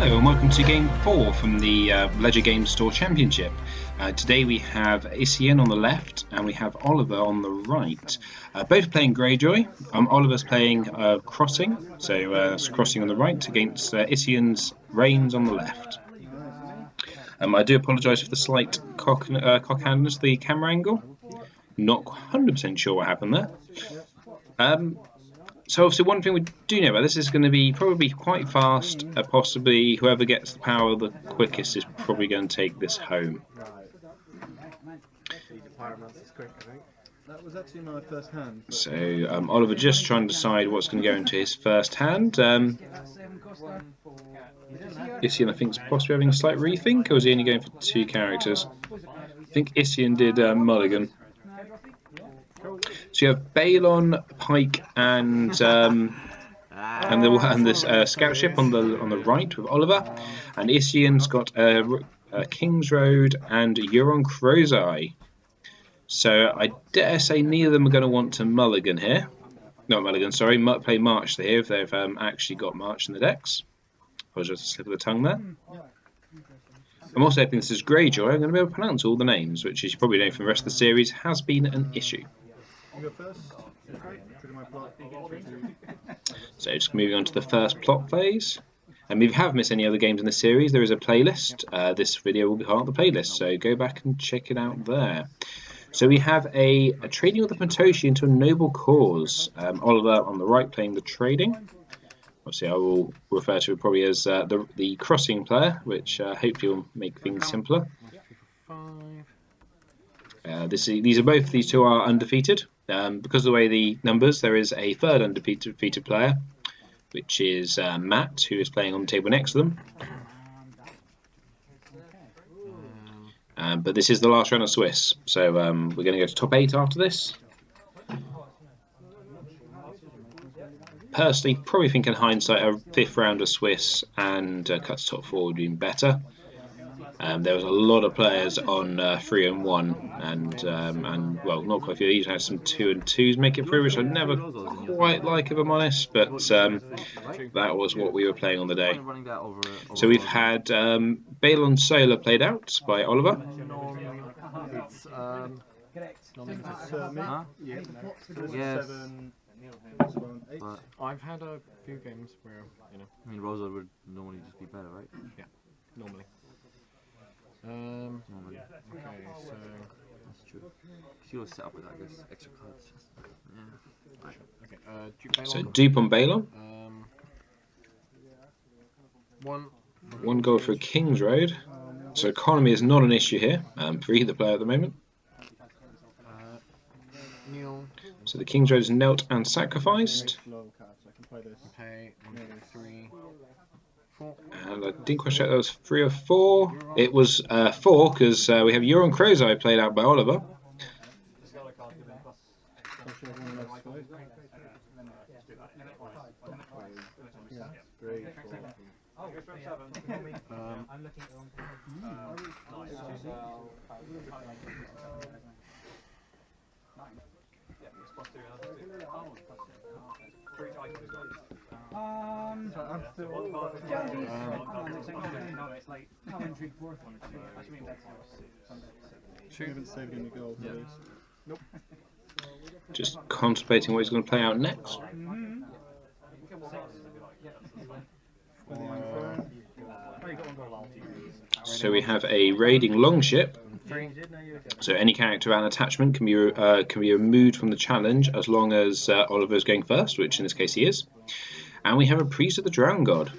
Hello and welcome to Game 4 from the Ledger Games Store Championship. Today we have Isian on the left and we have Oliver on the right. Both playing Greyjoy. Oliver's playing Crossing, so that's Crossing on the right against Isian's Reigns on the left. I do apologise for the slight cock-handedness, the camera angle. Not 100% sure what happened there. So obviously one thing we do know about this is going to be probably quite fast. Possibly whoever gets the power the quickest is probably going to take this home. That was actually my first hand. So Oliver just trying to decide what's going to go into his first hand. Isian I think is possibly having a slight rethink, or is he only going for 2 characters? I think Isian did Mulligan. So you have Balon, Pike, and this scout ship on the right with Oliver, and Isian's got King's Road and Euron Crowseye. So I dare say neither of them are going to want to mulligan here. Not mulligan, sorry, play March here if they've actually got March in the decks. Apologise for the slip of the tongue there. I'm also hoping this is Greyjoy. I'm going to be able to pronounce all the names, which, as you probably know from the rest of the series, has been an issue. You go first. So just moving on to the first plot phase. And if you have missed any other games in the series, there is a playlist. This video will be part of the playlist, so go back and check it out there. So we have a trading of the Potoshi into a noble cause. Oliver on the right playing the trading. Obviously I will refer to it probably as the crossing player, which hopefully will make things simpler. These two are undefeated. Because of the way the numbers, there is a third undefeated player, which is Matt, who is playing on the table next to them. But this is the last round of Swiss, so we're going to go to top 8 after this. Personally, probably think in hindsight a 5th round of Swiss and cut to top 4 would be better. There was a lot of players on 3 and 1, and well, not quite a few. These had some 2 and 2s make it through, which I never quite like, if I'm honest. But that was what we were playing on the day. So we've had Balon Solar played out by Oliver. Yes. But I've had a few games where, you know, I mean, Rosa would normally just be better, right? Yeah, normally. Okay, so that's true. Because you always set up with, I guess, extra cards. Yeah. Right. Okay. Duke So dupe on Balon. One goal for King's Road. So economy is not an issue here for either player at the moment. So the King's Road is knelt and sacrificed. Okay, 3, 4. And I didn't quite check that was 3 or 4. It was 4 because we have Euron Crowseye played out by Oliver. Just contemplating what he's going to play out next. So we have a raiding longship. So any character and attachment can be removed from the challenge as long as Oliver is going first, which in this case he is. And we have a priest of the Drowned God.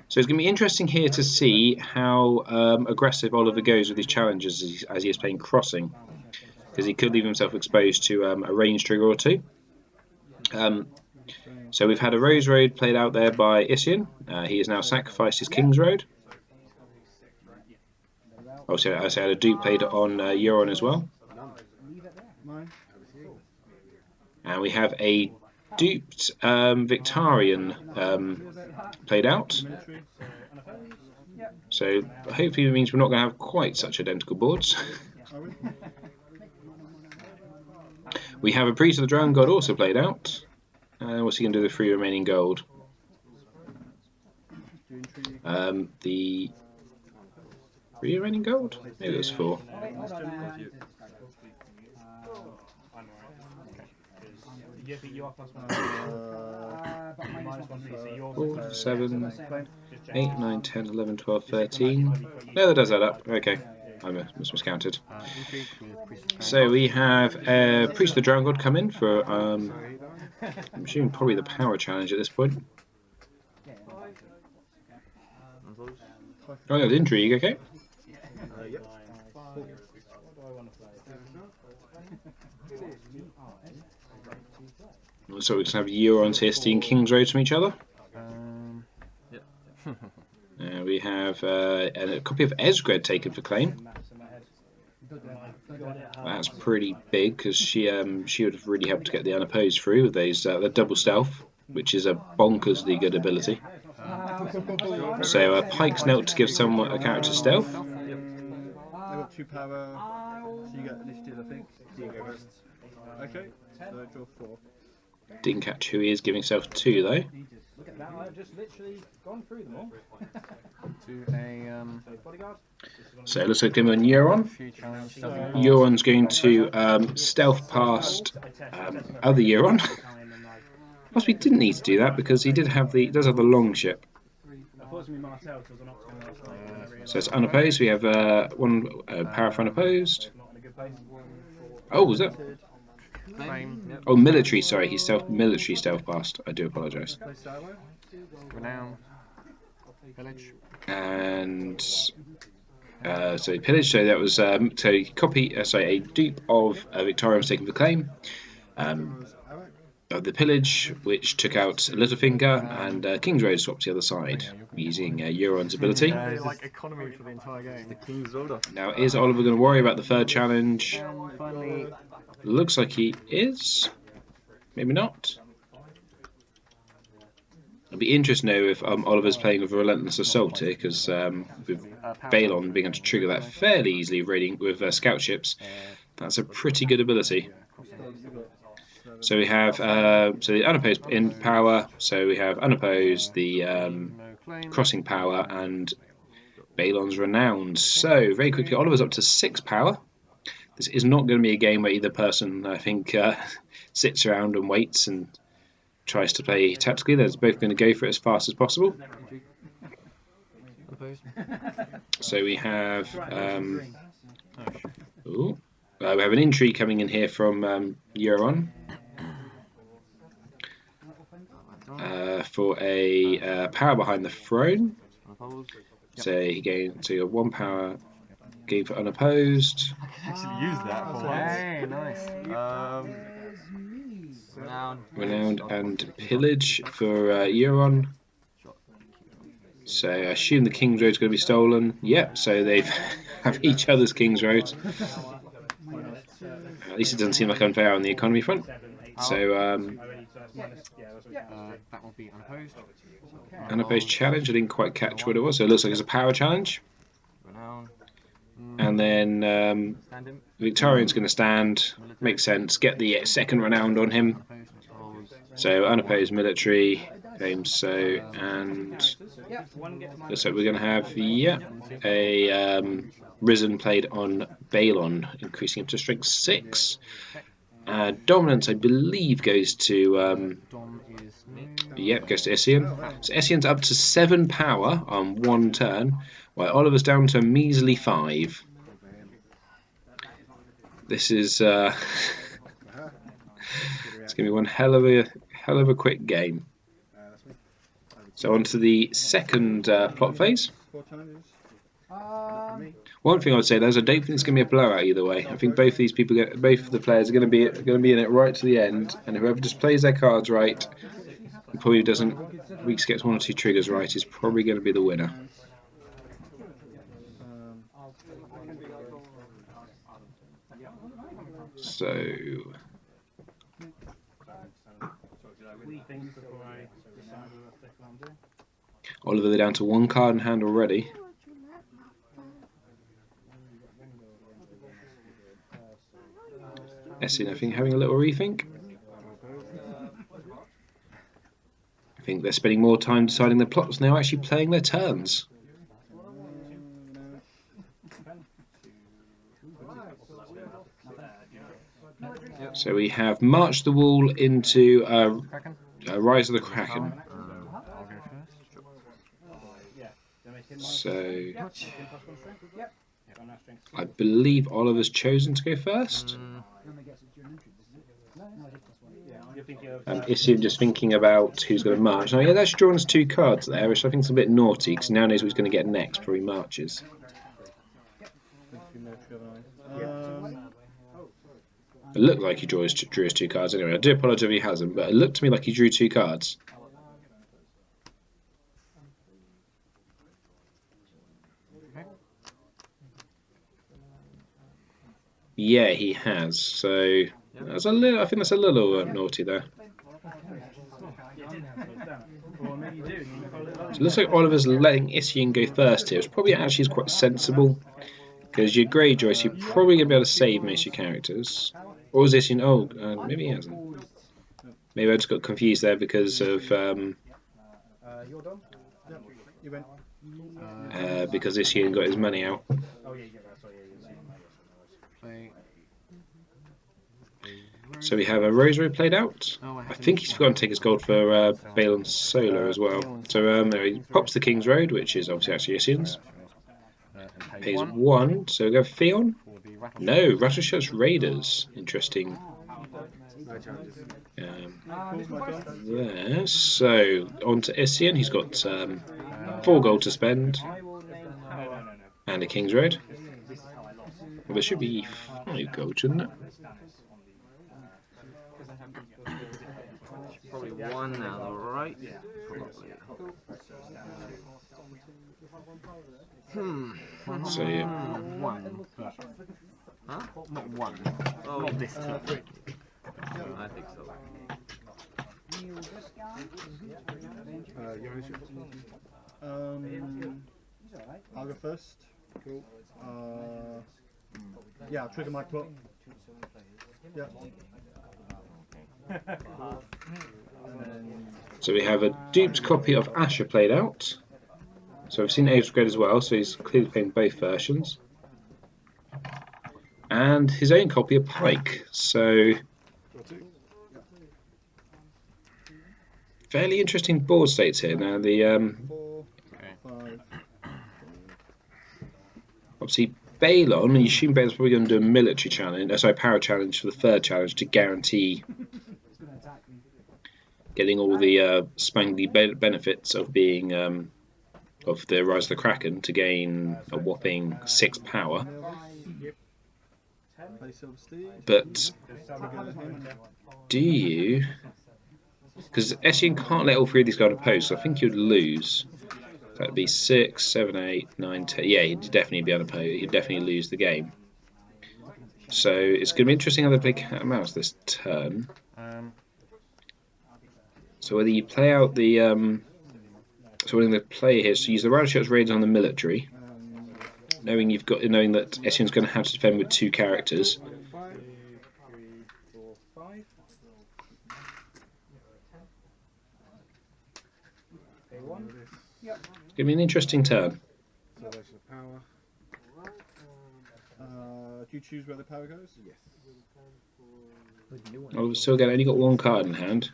So it's going to be interesting here to see how aggressive Oliver goes with his challenges as he is playing Crossing, because he could leave himself exposed to a range trigger or 2. So we've had a Rose Road played out there by Isian. He has now sacrificed his King's Road. Also, I had a dupe played on Euron as well. And we have a duped Victorian played out. So hopefully it means we're not going to have quite such identical boards. We have a Priest of the Drowned God also played out. What's he going to do with the 3 remaining gold? The 3 remaining gold? Maybe it was 4. Four, 7, 8, 9, 10, 11, 12, 13. No, that does add up. Okay, I miscounted. So we have Priest of the Drown God come in for, I'm assuming probably the power challenge at this point. Oh, yeah, the intrigue, okay. Yep. So we just have Euron's here stealing King's Road from each other. We have a copy of Esgred taken for claim. That's pretty big because she would have really helped to get the unopposed through with those the double stealth, which is a bonkersly good ability. So Pike's Knelt to give someone a character stealth. I've got 2 power, so you get initiative, I think. Okay, so I draw 4. Didn't catch who he is giving stealth to though. Look at that, I've just literally gone through them all. So it looks like him and Euron. Euron's going to stealth past other Euron. Possibly didn't need to do that because he does have the long ship. So it's unopposed. We have 1 power for unopposed. Oh, was that? Oh, military. Sorry, he's military stealth past. I do apologise. Renown. Pillage. And so pillage. So that was so copy. A dupe of Victoria was taken for claim. Of the pillage, which took out Littlefinger, and King's Road swapped to the other side using Euron's ability. Like economy for the entire game. The King's Road. Now, is Oliver going to worry about the third challenge? Looks like he is. Maybe not. It'll be interesting to know if Oliver's playing with a Relentless Assault here, because with Balon being able to trigger that fairly easily raiding with scout ships, that's a pretty good ability. So we have so the unopposed in power, so we have unopposed, the crossing power, and Balon's Renowned. So very quickly, Oliver's up to 6 power. This is not going to be a game where either person, I think, sits around and waits and tries to play tactically. They're both going to go for it as fast as possible. So we have we have an intrigue coming in here from Euron for a power behind the throne. So he gained 1 power. Game for unopposed. Actually use that for Hey, nice. Renowned and pillage for Euron. So I assume the King's Road is going to be stolen. Yep. So they have each other's King's Road. At least it doesn't seem like unfair on the economy front. So that will be unopposed. unopposed challenge. I didn't quite catch what it was. So it looks like it's a power challenge. And then Victorian's going to stand. Makes sense. Get the second Renowned on him. So unopposed military claims. So and so we're going to have a Risen played on Balon, increasing him to strength 6. Dominance, I believe, goes to goes to Isian. So Isian's up to 7 power on 1 turn, while Oliver's down to a measly 5. This is it's going to be one hell of a quick game. So on to the second plot phase. One thing I would say is I don't think it's going to be a blowout either way. I think both these people, both of the players, are going to be in it right to the end, and whoever just plays their cards right, and probably gets 1 or 2 triggers right, is probably going to be the winner. So Oliver, they're down to 1 card in hand already. Isian, I think, having a little rethink. I think they're spending more time deciding their plots than they're actually playing their turns. So we have March the Wall into Rise of the Kraken. So I believe Oliver's chosen to go first. Isian just thinking about who's going to march. Now, yeah, that's drawn us 2 cards there, which I think is a bit naughty because now knows what he's going to get next before he marches. It looked like he drew his 2 cards anyway. I do apologise if he hasn't, but it looked to me like he drew 2 cards. Yeah, he has. So that's a little. I think that's a little naughty there. So it looks like Oliver's letting Isian go first here. It's probably actually quite sensible because your Greyjoy, so you're probably going to be able to save most of your characters. Or is Isian? Oh, maybe he hasn't. Maybe I just got confused there because of because Isian got his money out. So we have a Rosary played out. I think he's forgotten to take his gold for Balon Solar as well. So he pops the King's Road, which is obviously actually Isian's. Pays 1, so we go for Theon. No, Rattleshot's Raiders. Interesting. There. So on to Isian. He's got 4 gold to spend and a King's Road. Well, there should be 5 gold, shouldn't it? Probably 1 now, right? Probably. So yeah. 1. Huh? Not 1. Oh, not this time. I think so. I'll go first. Cool. Yeah, I'll trigger my plot. Yeah. So we have a duped copy of Asher played out. So we've seen Abe's Grade as well, so he's clearly playing both versions. And his own copy of Pike. So fairly interesting board states here. Now the obviously Balon, you assume Balon's probably going to do a military challenge, power challenge for the 3rd challenge to guarantee getting all the spangly benefits of being of the Rise of the Kraken to gain a whopping 6 power. But do you? Because Isian can't let all 3 of these go on a post, so I think you'd lose. That'd be 6, 7, 8, 9, 10. Yeah, he'd definitely be unopposed. He'd definitely lose the game. So it's going to be interesting how they play cat and mouse this turn. So whether you play out the so whether they play here, so use the Rattleshot's Raiders on the military, knowing that Isian's going to have to defend with 2 characters. It's going to be an interesting turn. So there's the power. Do you choose where the power goes? Yes. I've still only got 1 card in hand,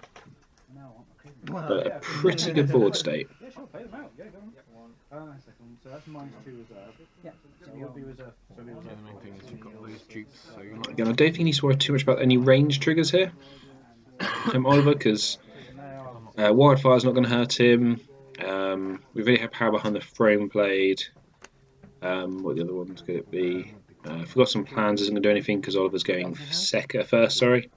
but a pretty good board state. Yeah, sure, play them out. Yeah, go on. So that's -2 reserve. Yeah, so you'll be reserve. The main thing is you've got those dupes, so you're not. Again, I don't think he needs to worry too much about any range triggers here, Oliver, because Wildfire's not going to hurt him. We've already had power behind the frame blade. What the other ones could it be? Forgot some plans isn't going to do anything because Oliver's going first. Sorry.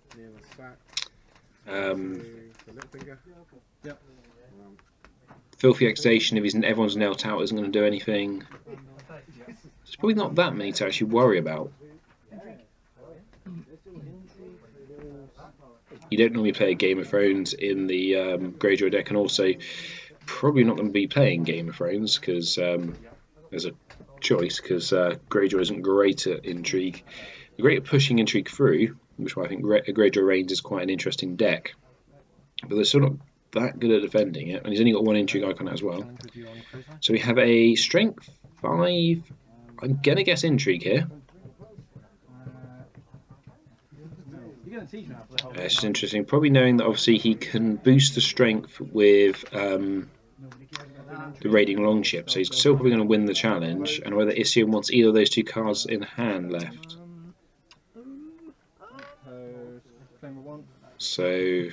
Filthy Exudation, if everyone's knelt out, isn't going to do anything. There's probably not that many to actually worry about. You don't normally play Game of Thrones in the Greyjoy deck, and also probably not going to be playing Game of Thrones because there's a choice, because Greyjoy isn't great at intrigue. They're great at pushing intrigue through, which is why I think Greyjoy Reigns is quite an interesting deck. But they're still not that good at defending it, and he's only got 1 intrigue icon as well. So we have a strength 5. I'm gonna guess intrigue here. It's interesting, probably knowing that obviously he can boost the strength with the raiding longship, so he's still probably going to win the challenge. And whether Isian wants either of those 2 cards in hand left. So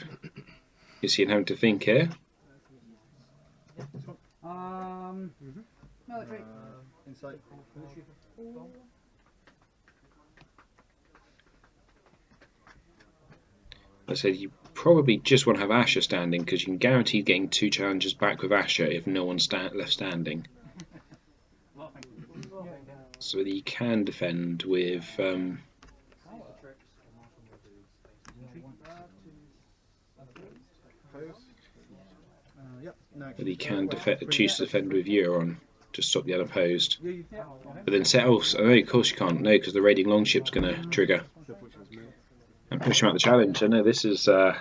Isian having to think here. Insight. I said you probably just want to have Asher standing because you can guarantee getting 2 challenges back with Asher if no one's left standing. So that you can defend with whether he can choose to defend with Euron to stop the unopposed. But then oh no, of course you can't. No, because the raiding longship's going to trigger and push him out the challenge. I know this is a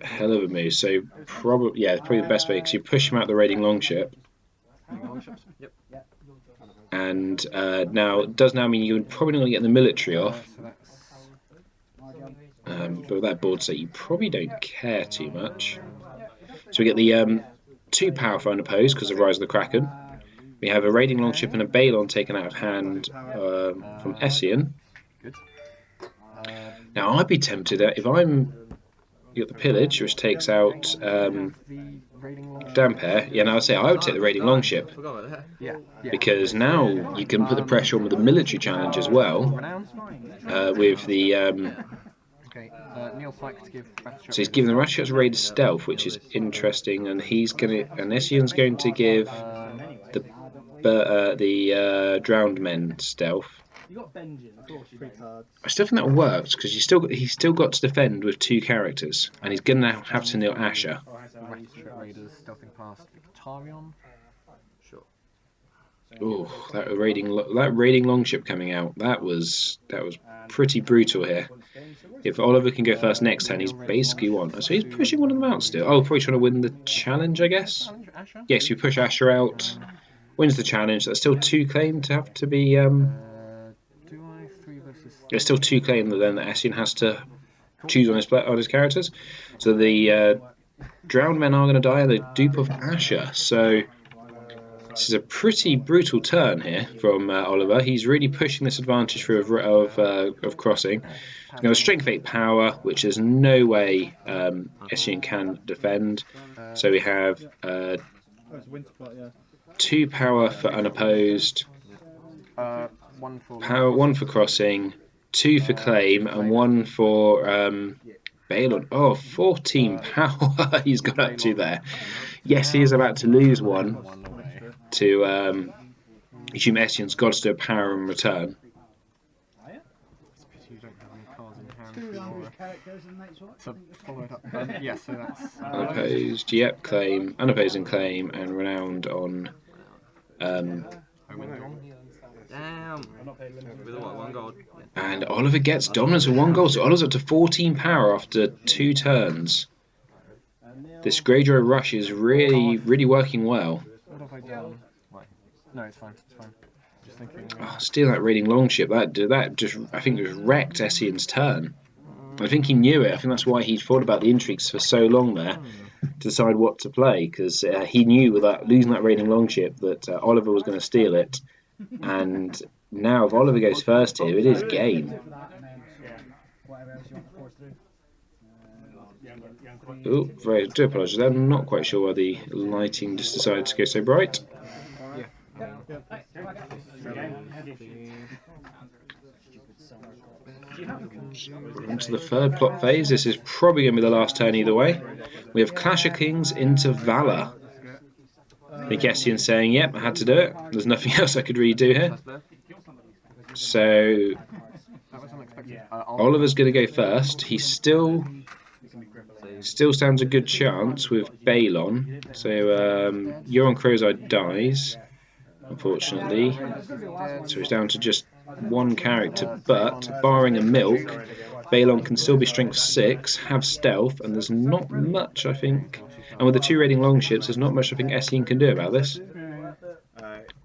hell of a move. So probably the best way, because you push him out the raiding longship. And now it does now mean you're probably not going to get the military off. But with that board set, you probably don't care too much. So we get the 2 power for unopposed because of Rise of the Kraken. We have a raiding longship and a Balon taken out of hand from Isian. Now I'd be tempted if you got the pillage, which takes out Dampere. Yeah, now I'd say I would take the raiding longship because now you can put the pressure on with the military challenge as well. With the so he's giving the Ratchet's Raider stealth, which is interesting, and Isian's going to give the drowned men stealth. I still think that works because he's still got to defend with 2 characters, and he's going to have to nail Asher. Oh, that raiding longship coming out. That was pretty brutal here. If Oliver can go first next turn, he's basically won. So he's pushing one of them out still. Oh, probably trying to win the challenge, I guess. Yes, you push Asher out, wins the challenge. There's still 2 claim to have to be. There's still 2 claim that then Isian has to choose on his characters. So the drowned men are going to die. The dupe of Asher. So this is a pretty brutal turn here from Oliver. He's really pushing this advantage through of crossing. Now, strength 8 power, which there's no way Isian can defend. So we have 2 power for unopposed, 1 for crossing, 2 for claim, and 1 for Balon. Oh, 14 power he's got up to there. Yes, he is about to lose 1 to assume Isian's got to do a power in return. Unopposed, yep, claim, unopposed and claim, and renowned on Damn. With what, 1 gold? And Oliver gets dominance with 1 gold, so Oliver's up to 14 power after 2 turns. This Greyjoy rush is really working well. What have I done? No, it's fine. Just thinking. Oh, stealing that raiding longship, that just I think just wrecked Isian's turn. I think he knew it. I think that's why he thought about the intrigues for so long there to decide what to play, because he knew without losing that raiding longship that Oliver was going to steal it. And now if Oliver goes first here, it is game. Oh, I do apologise. I'm not quite sure why the lighting just decided to go so bright. Into the 3rd plot phase. This is probably going to be the last turn either way. We have Clash of Kings into Valor. Isian saying, yep, I had to do it. There's nothing else I could really do here. So Oliver's going to go first. He still stands a good chance with Balon. So Euron Crozide dies, unfortunately. So he's down to just 1 character, but barring a milk, Balon can still be strength 6, have stealth, and there's not much, I think. And with the 2 raiding longships, there's not much I think Isian can do about this.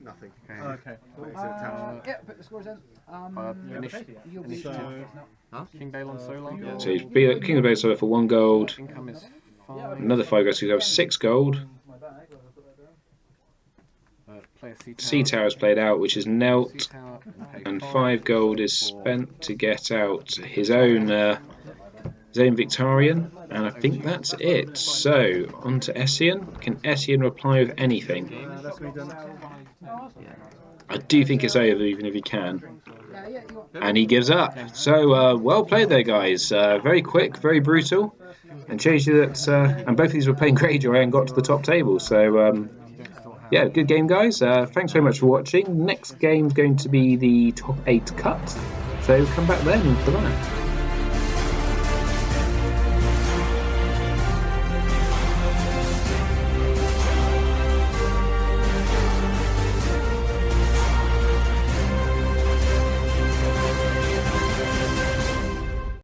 Nothing. Okay. Yeah, put the scores in. Initiative. Huh? King Balon solo. So he's King of Balon solo for 1 gold. Income is 5. Another 5 gold, so you have 6 gold. Sea Tower is played out, which is knelt, and 5 gold is spent to get out his own Victorian, and I think that's it. So, on to Isian. Can Isian reply with anything? I do think it's over, even if he can. And he gives up. So, well played there, guys. Very quick, very brutal, and shows you that. And both of these were playing Greyjoy and got to the top table. So, yeah, good game, guys. Thanks very much for watching. Next game's going to be the top 8 cut. So come back then for that.